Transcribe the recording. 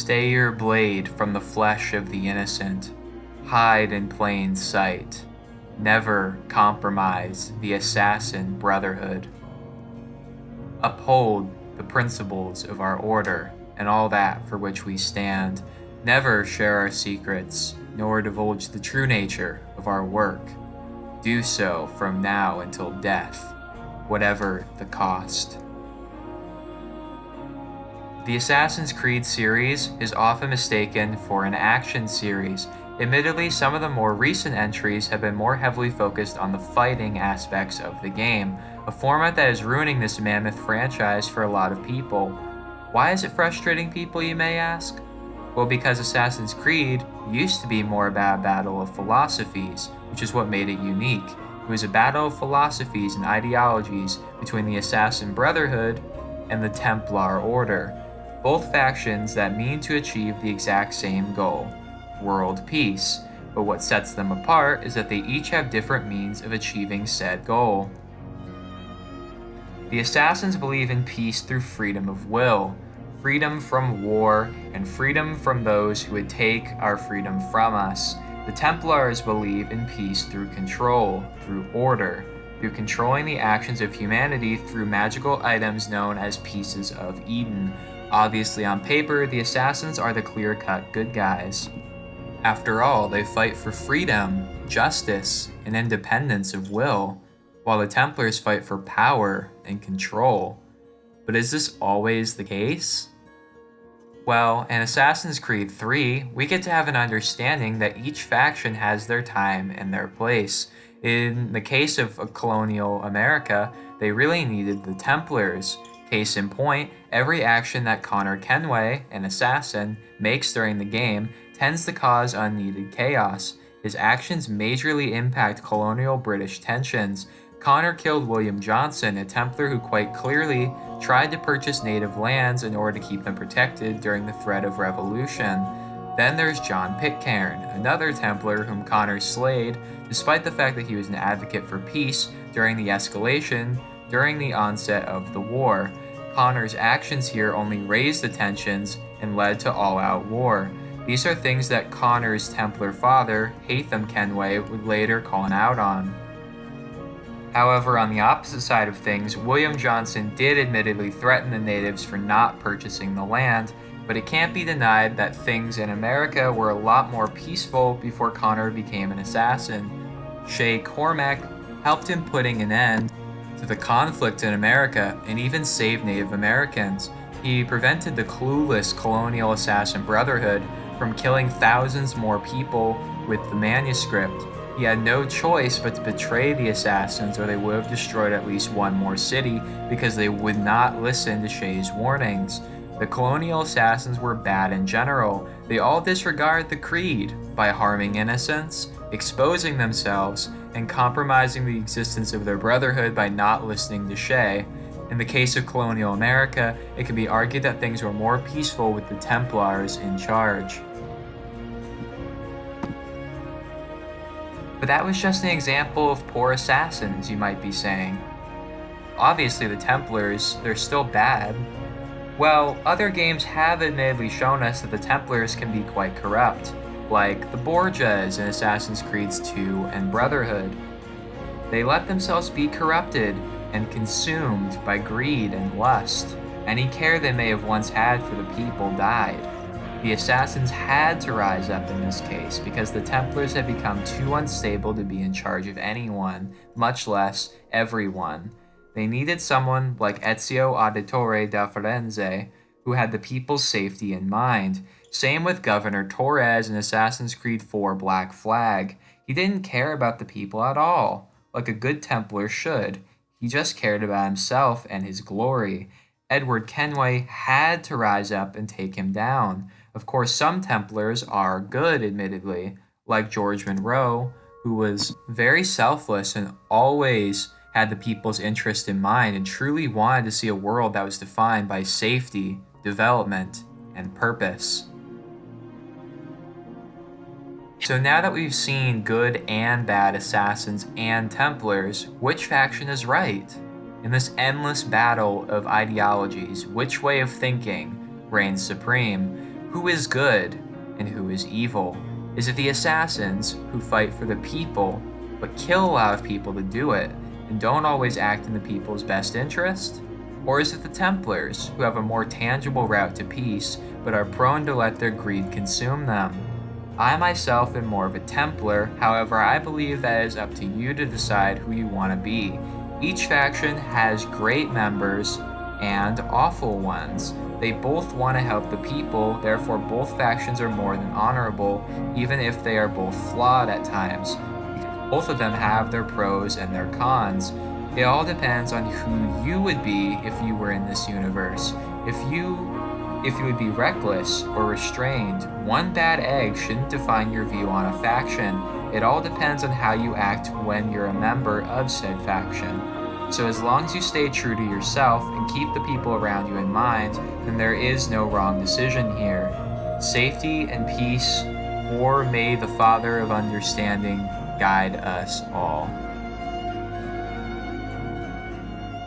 Stay your blade from the flesh of the innocent. Hide in plain sight. Never compromise the Assassin Brotherhood. Uphold the principles of our order and all that for which we stand. Never share our secrets, nor divulge the true nature of our work. Do so from now until death, whatever the cost. The Assassin's Creed series is often mistaken for an action series. Admittedly, some of the more recent entries have been more heavily focused on the fighting aspects of the game, a format that is ruining this mammoth franchise for a lot of people. Why is it frustrating people, you may ask? Well, because Assassin's Creed used to be more about a battle of philosophies, which is what made it unique. It was a battle of philosophies and ideologies between the Assassin Brotherhood and the Templar Order, both factions that mean to achieve the exact same goal: world peace. But what sets them apart is that they each have different means of achieving said goal. The Assassins believe in peace through freedom of will, freedom from war, and freedom from those who would take our freedom from us. The Templars believe in peace through control, through order, through controlling the actions of humanity through magical items known as pieces of Eden. Obviously, on paper, the Assassins are the clear-cut good guys. After all, they fight for freedom, justice, and independence of will, while the Templars fight for power and control. But is this always the case? Well, in Assassin's Creed 3, we get to have an understanding that each faction has their time and their place. In the case of colonial America, they really needed the Templars. Case in point, every action that Connor Kenway, an assassin, makes during the game tends to cause unneeded chaos. His actions majorly impact colonial British tensions. Connor killed William Johnson, a Templar who quite clearly tried to purchase native lands in order to keep them protected during the threat of revolution. Then there's John Pitcairn, another Templar whom Connor slayed, despite the fact that he was an advocate for peace during the escalation during the onset of the war. Connor's actions here only raised the tensions and led to all-out war. These are things that Connor's Templar father, Haytham Kenway, would later call him out on. However, on the opposite side of things, William Johnson did admittedly threaten the natives for not purchasing the land, but it can't be denied that things in America were a lot more peaceful before Connor became an assassin. Shay Cormac helped in putting an end to the conflict in America and even saved Native Americans. He prevented the clueless colonial Assassin Brotherhood from killing thousands more people with the manuscript. He had no choice but to betray the Assassins, or they would have destroyed at least one more city because they would not listen to Shay's warnings. The colonial assassins were bad in general. They all disregard the creed by harming innocents, exposing themselves, and compromising the existence of their brotherhood by not listening to Shay. In the case of colonial America, it can be argued that things were more peaceful with the Templars in charge. But that was just an example of poor assassins, you might be saying. Obviously the Templars, they're still bad. Well, other games have admittedly shown us that the Templars can be quite corrupt, like the Borgias in Assassin's Creed 2 and Brotherhood. They let themselves be corrupted and consumed by greed and lust. Any care they may have once had for the people died. The Assassins had to rise up in this case because the Templars had become too unstable to be in charge of anyone, much less everyone. They needed someone like Ezio Auditore da Firenze, who had the people's safety in mind. Same with Governor Torres in Assassin's Creed 4 Black Flag. He didn't care about the people at all, like a good Templar should. He just cared about himself and his glory. Edward Kenway had to rise up and take him down. Of course, some Templars are good, admittedly, like George Monroe, who was very selfless and always had the people's interest in mind and truly wanted to see a world that was defined by safety, development, and purpose. So now that we've seen good and bad assassins and Templars, which faction is right? In this endless battle of ideologies, which way of thinking reigns supreme? Who is good and who is evil? Is it the assassins who fight for the people but kill a lot of people to do it and don't always act in the people's best interest? Or is it the Templars who have a more tangible route to peace but are prone to let their greed consume them? I myself am more of a Templar, however I believe that it is up to you to decide who you want to be. Each faction has great members and awful ones. They both want to help the people, therefore both factions are more than honorable, even if they are both flawed at times. Both of them have their pros and their cons. It all depends on who you would be if you were in this universe. If you would be reckless or restrained, one bad egg shouldn't define your view on a faction. It all depends on how you act when you're a member of said faction. So as long as you stay true to yourself and keep the people around you in mind, then there is no wrong decision here. Safety and peace, or may the Father of Understanding guide us all.